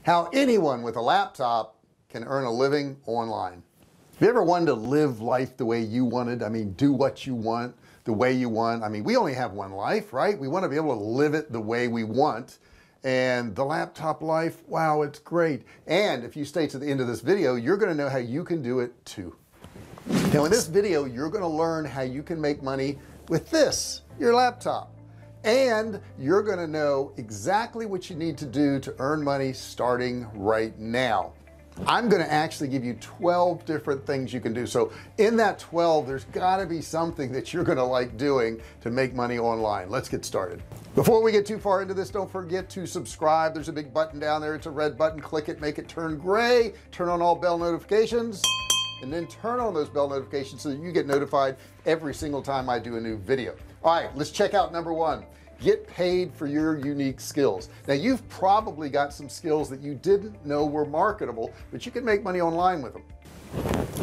How anyone with a laptop can earn a living online. Have you ever wanted to live life the way you wanted? I mean, do what you want the way you want. I mean, we only have one life, right? We want to be able to live it the way we want. And the laptop life, wow, it's great. And if you stay to the end of this video, you're going to know how you can do it too. Now in this video, you're going to learn how you can make money with this, your laptop. And you're going to know exactly what you need to do to earn money starting right now. I'm going to actually give you 12 different things you can do. So in that 12, there's got to be something that you're going to like doing to make money online. Let's get started. Before we get too far into this, don't forget to subscribe. There's a big button down there. It's a red button. Click it, make it turn gray, turn on all bell notifications, and then turn on those bell notifications so that you get notified every single time I do a new video. All right, let's check out number one. Get paid for your unique skills. Now you've probably got some skills that you didn't know were marketable, but you can make money online with them.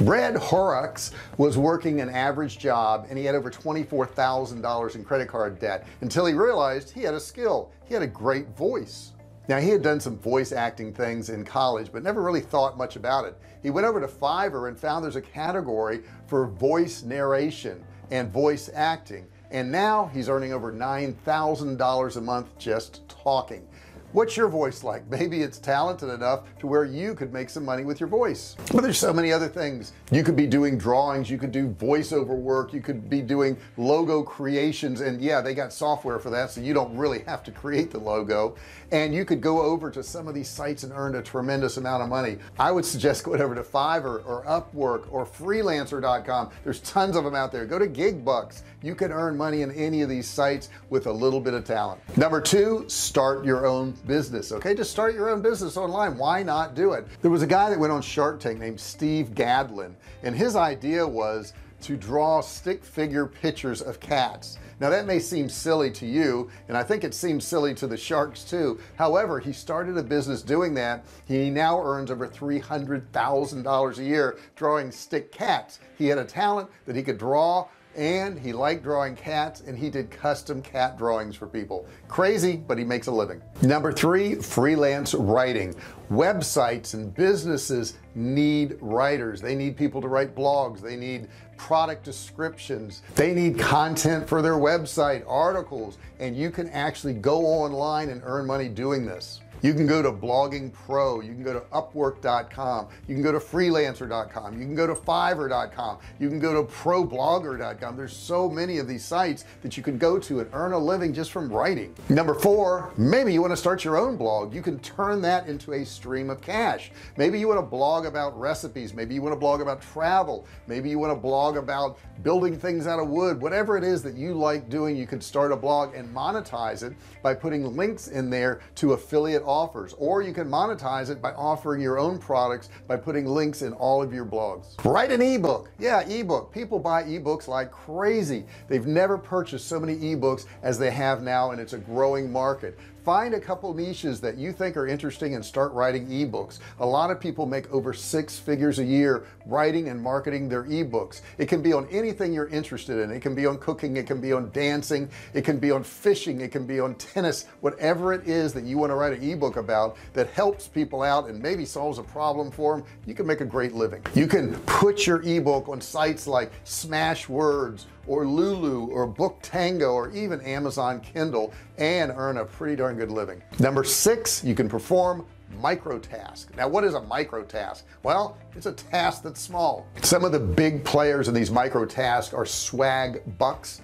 Brad Horrocks was working an average job and he had over $24,000 in credit card debt until he realized he had a skill. He had a great voice. Now he had done some voice acting things in college but never really thought much about it. He went over to Fiverr and found there's a category for voice narration and voice acting, and now he's earning over $9,000 a month just talking. What's your voice like? Maybe it's talented enough to where you could make some money with your voice, but there's so many other things. You could be doing drawings, you could do voiceover work, you could be doing logo creations, and yeah, they got software for that, so you don't really have to create the logo. And you could go over to some of these sites and earn a tremendous amount of money. I would suggest going over to Fiverr or Upwork or freelancer.com. There's tons of them out there. Go to GigBucks. You can earn money in any of these sites with a little bit of talent. Number two, start your own business. Okay, just start your own business online. Why not do it? There was a guy that went on Shark Tank named Steve Gadlin, and his idea was to draw stick figure pictures of cats. Now that may seem silly to you, and I think it seems silly to the sharks too. However, he started a business doing that. He now earns over $300,000 a year drawing stick cats. He had a talent that he could draw, and he liked drawing cats, and he did custom cat drawings for people. Crazy, but he makes a living. Number three, freelance writing. Websites and businesses need writers. They need people to write blogs. They need product descriptions. They need content for their website, articles, and you can actually go online and earn money doing this. You can go to Blogging Pro, you can go to Upwork.com, you can go to Freelancer.com, you can go to Fiverr.com, you can go to ProBlogger.com. There's so many of these sites that you can go to and earn a living just from writing. Number four, maybe you want to start your own blog. You can turn that into a stream of cash. Maybe you want to blog about recipes, maybe you want to blog about travel, maybe you want to blog about building things out of wood. Whatever it is that you like doing, you can start a blog and monetize it by putting links in there to affiliate offers, or you can monetize it by offering your own products by putting links in all of your blogs. Write an ebook. Yeah, ebook. People buy ebooks like crazy. They've never purchased so many ebooks as they have now, and it's a growing market. Find a couple niches that you think are interesting and start writing ebooks. A lot of people make over 6 figures a year writing and marketing their ebooks. It can be on anything you're interested in. It can be on cooking, it can be on dancing, it can be on fishing, it can be on tennis. Whatever it is that you want to write an ebook about that helps people out and maybe solves a problem for them, you can make a great living. You can put your ebook on sites like Smashwords or Lulu or Book Tango or even Amazon Kindle and earn a pretty darn good living. Number six, you can perform micro task. Now what is a micro task? Well, it's a task that's small. Some of the big players in these micro tasks are Swag Bucks,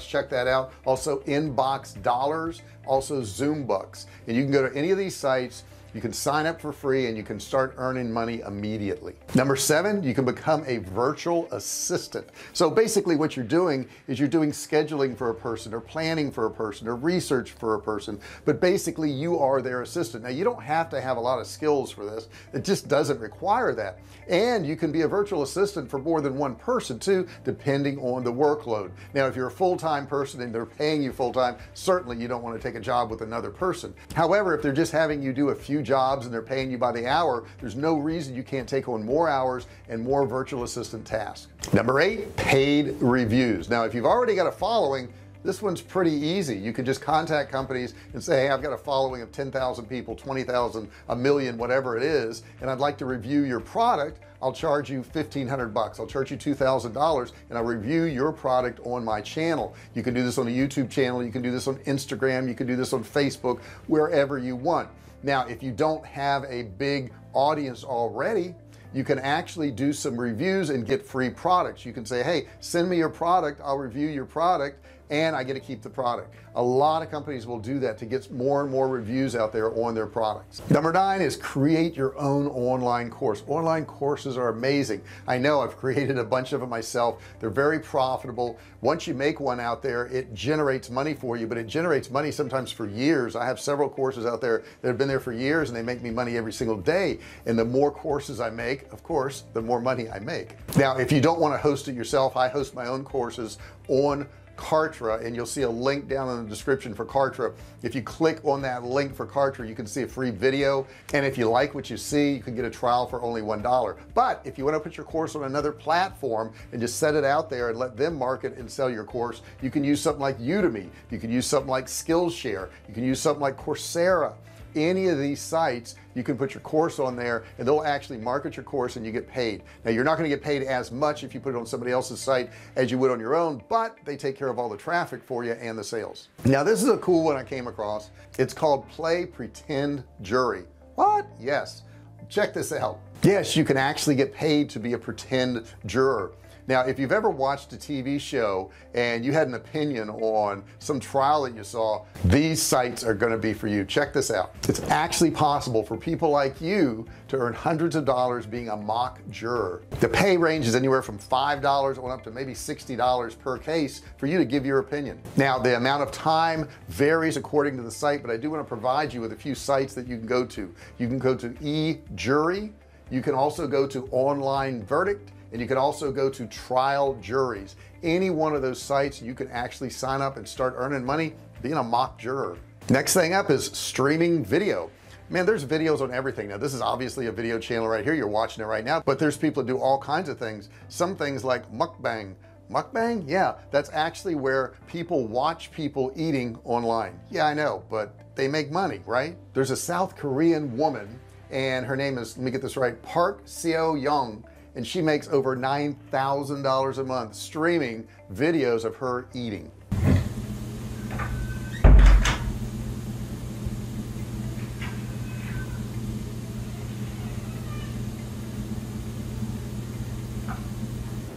check that out. Also Inbox Dollars, also Zoom Bucks, and you can go to any of these sites. You can sign up for free and you can start earning money immediately. Number seven, you can become a virtual assistant. So basically what you're doing is you're doing scheduling for a person or planning for a person or research for a person, but basically you are their assistant. Now you don't have to have a lot of skills for this. It just doesn't require that. And you can be a virtual assistant for more than one person too, depending on the workload. Now if you're a full-time person and they're paying you full-time, certainly you don't want to take a job with another person. However, if they're just having you do a few jobs and they're paying you by the hour, there's no reason you can't take on more hours and more virtual assistant tasks. Number eight, paid reviews. Now if you've already got a following, This one's pretty easy. You can just contact companies and say, hey, I've got a following of 10,000 people, 20,000, a million, whatever it is, and I'd like to review your product. I'll charge you $1,500. I'll charge you $2,000 and I'll review your product on my channel. You can do this on a YouTube channel, you can do this on Instagram, you can do this on Facebook, wherever you want. Now if you don't have a big audience already, you can actually do some reviews and get free products. You can say, hey, send me your product, I'll review your product and I get to keep the product. A lot of companies will do that to get more and more reviews out there on their products. Number 9 is create your own online course. Online courses are amazing. I know I've created a bunch of them myself. They're very profitable. Once you make one out there, it generates money for you, but it generates money sometimes for years. I have several courses out there that have been there for years and they make me money every single day. And the more courses I make, of course, the more money I make. Now if you don't want to host it yourself, I host my own courses on Kartra, and you'll see a link down in the description for Kartra. If you click on that link for Kartra, you can see a free video, and if you like what you see, you can get a trial for only $1. But if you want to put your course on another platform and just set it out there and let them market and sell your course, you can use something like Udemy, you can use something like Skillshare, you can use something like Coursera. Any of these sites, you can put your course on there and they'll actually market your course and you get paid. Now you're not going to get paid as much if you put it on somebody else's site as you would on your own, but they take care of all the traffic for you and the sales. Now this is a cool one I came across. It's called Play Pretend Jury. What? Yes, check this out. Yes, you can actually get paid to be a pretend juror. Now if you've ever watched a TV show and you had an opinion on some trial that you saw, these sites are going to be for you. Check this out. It's actually possible for people like you to earn hundreds of dollars being a mock juror. The pay range is anywhere from $5 on up to maybe $60 per case for you to give your opinion. Now the amount of time varies according to the site, but I do want to provide you with a few sites that you can go to. You can go to eJury, you can also go to Online Verdict, and you can also go to Trial Juries. Any one of those sites you can actually sign up and start earning money being a mock juror. Next thing up is streaming video. Man, there's videos on everything. Now this is obviously a video channel right here, you're watching it right now, but there's people that do all kinds of things. Some things like mukbang. Mukbang, yeah, that's actually where people watch people eating online. Yeah, I know, but they make money, right? There's a South Korean woman and her name is, let me get this right, Park Seo Young, and she makes over $9,000 a month streaming videos of her eating.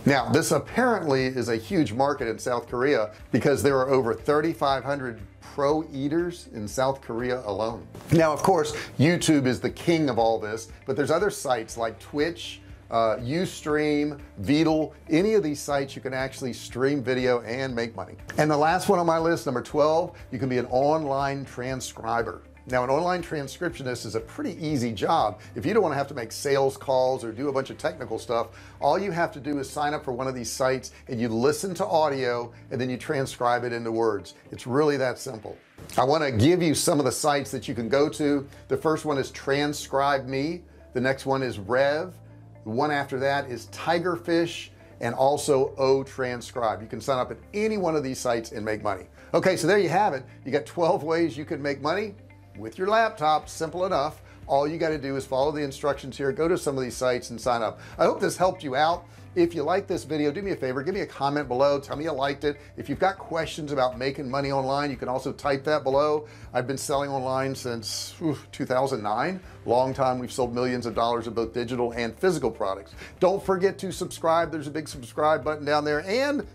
Now this apparently is a huge market in South Korea because there are over 3,500 pro eaters in South Korea alone. Now of course YouTube is the king of all this, but there's other sites like Twitch, Ustream, Vidal. Any of these sites you can actually stream video and make money. And the last one on my list, number 12, you can be an online transcriber. Now an online transcriptionist is a pretty easy job. If you don't want to have to make sales calls or do a bunch of technical stuff, all you have to do is sign up for one of these sites and you listen to audio and then you transcribe it into words. It's really that simple. I want to give you some of the sites that you can go to. The first one is Transcribe Me. The next one is Rev. The one after that is Tigerfish, and also Transcribe. You can sign up at any one of these sites and make money. Okay, so there you have it. You got 12 ways you can make money with your laptop. Simple enough. All you got to do is follow the instructions here, go to some of these sites and sign up. I hope this helped you out. If you like this video, do me a favor, give me a comment below, tell me you liked it. If you've got questions about making money online, you can also type that below. I've been selling online since 2009. Long time. We've sold millions of dollars of both digital and physical products. Don't forget to subscribe. There's a big subscribe button down there, and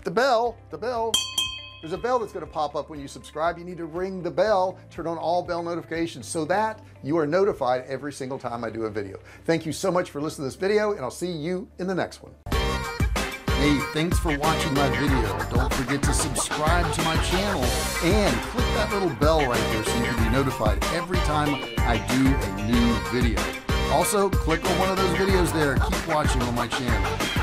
the bell. There's a bell that's going to pop up when you subscribe. You need to ring the bell, turn on all bell notifications so that you are notified every single time I do a video. Thank you so much for listening to this video, and I'll see you in the next one. Hey, thanks for watching my video. Don't forget to subscribe to my channel and click that little bell right there so you can be notified every time I do a new video. Also, click on one of those videos there. Keep watching on my channel.